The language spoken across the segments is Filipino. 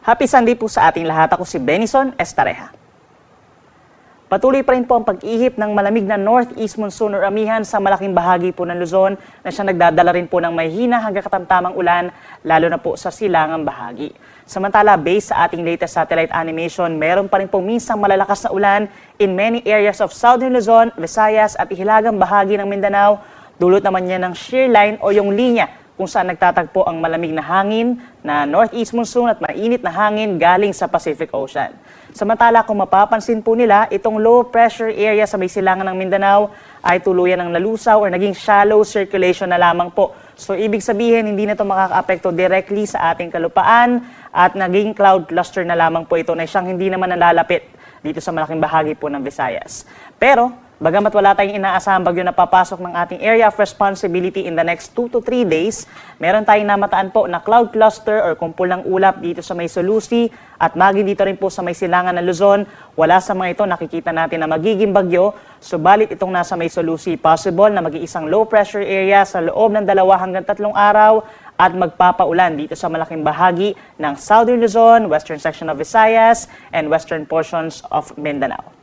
Happy Sunday po sa ating lahat. Ako si Benison Estareja. Patuloy pa rin po ang pag-ihip ng malamig na northeast monsoon or amihan sa malaking bahagi po ng Luzon na siya nagdadala rin po ng mahina hanggang katamtamang ulan, lalo na po sa silangang bahagi. Samantala, based sa ating latest satellite animation, meron pa rin po minsang malalakas na ulan in many areas of southern Luzon, Visayas at ihilagang bahagi ng Mindanao. Dulot naman niya ng shear line o yung linya kung saan nagtatagpo ang malamig na hangin na northeast monsoon at mainit na hangin galing sa Pacific Ocean. Samantala, kung mapapansin po nila, itong low pressure area sa may silangan ng Mindanao ay tuluyan ng nalusaw or naging shallow circulation na lamang po. So, ibig sabihin, hindi na ito makaka-apekto directly sa ating kalupaan at naging cloud cluster na lamang po ito na siyang hindi naman nalalapit dito sa malaking bahagi po ng Visayas. Pero, bagamat wala tayong inaasahang bagyo na papasok ng ating area of responsibility in the next 2 to 3 days, meron tayong namataan po na cloud cluster or kumpul ng ulap dito sa may Solusi at maging dito rin po sa may silangan ng Luzon. Wala sa mga ito nakikita natin na magiging bagyo, subalit itong nasa may Solusi, possible na mag-iisang low pressure area sa loob ng 2 hanggang 3 araw at magpapaulan dito sa malaking bahagi ng Southern Luzon, western section of Visayas, and western portions of Mindanao.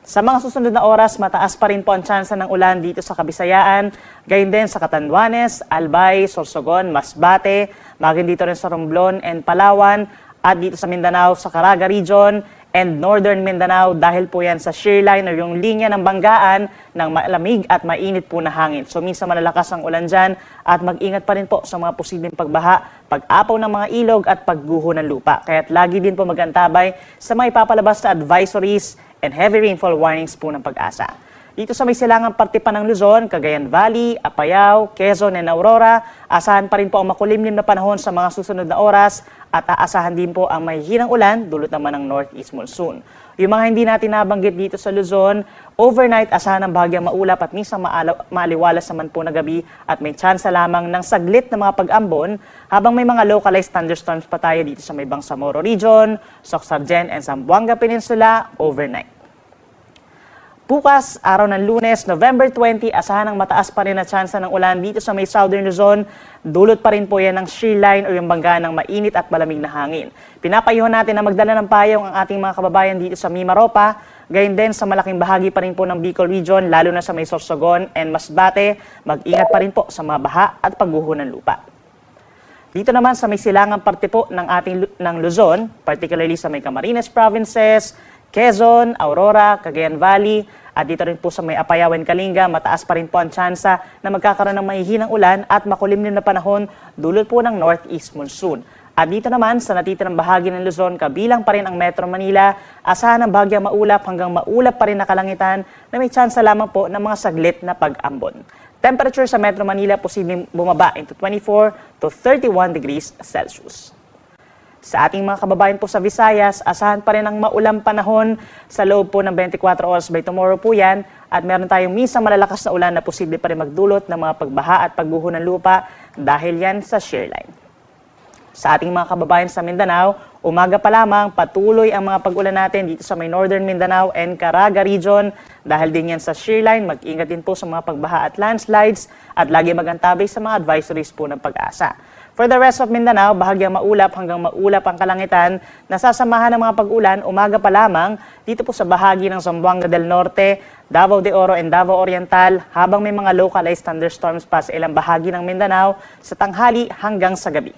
Sa mga susunod na oras, mataas pa rin po ang tsansa ng ulan dito sa Kabisayaan, gayon din sa Catanduanes, Albay, Sorsogon, Masbate, maging dito rin sa Romblon and Palawan, at dito sa Mindanao, sa Caraga Region, and Northern Mindanao dahil po yan sa shear line o yung linya ng banggaan ng malamig at mainit po na hangin. So minsan malalakas ang ulan dyan at mag-ingat pa rin po sa mga posibleng pagbaha, pag-apaw ng mga ilog at pagguho ng lupa. Kaya't lagi din po magantabay sa mga ipapalabas na advisories and heavy rainfall warnings po ng Pag-asa. Dito sa may silangang parte pa ng Luzon, Cagayan Valley, Apayao, Quezon, and Aurora, asahan pa rin po ang makulimlim na panahon sa mga susunod na oras at aasahan din po ang mahihinang ulan dulot naman ng northeast monsoon. Yung mga hindi natin nabanggit dito sa Luzon, overnight asahan ng bahagyang maulap at minsan maaliwalas naman po na gabi at may tsansa lamang ng saglit na mga pag-ambon habang may mga localized thunderstorms pa tayo dito sa may Bangsamoro Region, Soxargen, and Zamboanga Peninsula overnight. Bukas, araw ng Lunes, November 20, asahan ng mataas pa rin na tsansa ng ulan dito sa may Southern Luzon. Dulot pa rin po yan ng shear line o yung banggaan ng mainit at malamig na hangin. Pinapayuhan natin na magdala ng payong ang ating mga kababayan dito sa Mimaropa, gayon din sa malaking bahagi pa rin po ng Bicol Region, lalo na sa may Sorsogon and Masbate. Mag-ingat pa rin po sa mga baha at pagguho ng lupa. Dito naman sa may silangang parte po ng Luzon, particularly sa may Camarines Provinces, Quezon, Aurora, Cagayan Valley, at dito rin po sa may Apayao and Kalinga, mataas pa rin po ang tsansa na magkakaroon ng mahihinang ulan at makulimlim na panahon dulot po ng northeast monsoon. At dito naman sa natitirang bahagi ng Luzon, kabilang pa rin ang Metro Manila, asahan ng bahagyang maulap hanggang maulap pa rin na kalangitan na may tsansa lamang po ng mga saglit na pag-ambon. Temperature sa Metro Manila posibleng bumaba into 24 to 31 degrees Celsius. Sa ating mga kababayan po sa Visayas, asahan pa rin ang maulang panahon sa loob po ng 24 hours by tomorrow po yan. At meron tayong minsan malalakas na ulan na posible pa rin magdulot ng mga pagbaha at pagguho ng lupa dahil yan sa shear line. Sa ating mga kababayan sa Mindanao, umaga pa lamang patuloy ang mga pag-ulan natin dito sa may Northern Mindanao and Caraga Region. Dahil din yan sa shear line, mag-ingat din po sa mga pagbaha at landslides at lagi magantabay sa mga advisories po ng Pag-asa. For the rest of Mindanao, bahagyang maulap hanggang maulap ang kalangitan, nasasamahan ng mga pag-ulan umaga pa lamang dito po sa bahagi ng Zamboanga del Norte, Davao de Oro and Davao Oriental habang may mga localized thunderstorms pa sa ilang bahagi ng Mindanao sa tanghali hanggang sa gabi.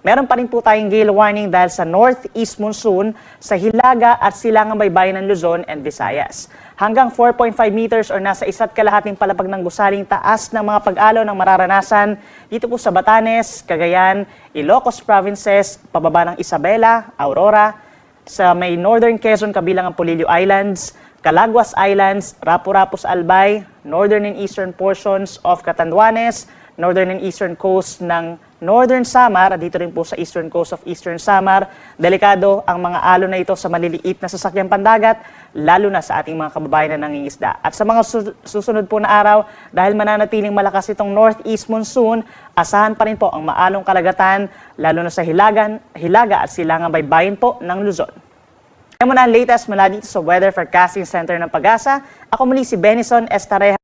Meron pa rin po tayong gale warning dahil sa northeast monsoon sa Hilaga at silangang baybayin ng Luzon and Visayas. Hanggang 4.5 meters or nasa 1.5 palapag ng gusaling taas ng mga pag-alo ng mararanasan dito po sa Batanes, Cagayan, Ilocos Provinces, pababa ng Isabela, Aurora, sa may Northern Quezon kabilang ang Polillo Islands, Calaguas Islands, Rapu-Rapus Albay, northern and eastern portions of Catanduanes, northern and eastern coast ng Northern Samar, at dito rin po sa eastern coast of Eastern Samar. Delikado ang mga alon na ito sa maliliit na sasakyang pandagat, lalo na sa ating mga kababayan na nangingisda. At sa mga susunod po na araw, dahil mananatiling malakas itong northeast monsoon, asahan pa rin po ang maalong kalagatan, lalo na sa Hilaga at silangang baybayin po ng Luzon. Kaya muna ang latest mula dito sa Weather Forecasting Center ng Pag-asa. Ako muli si Benison Estareja.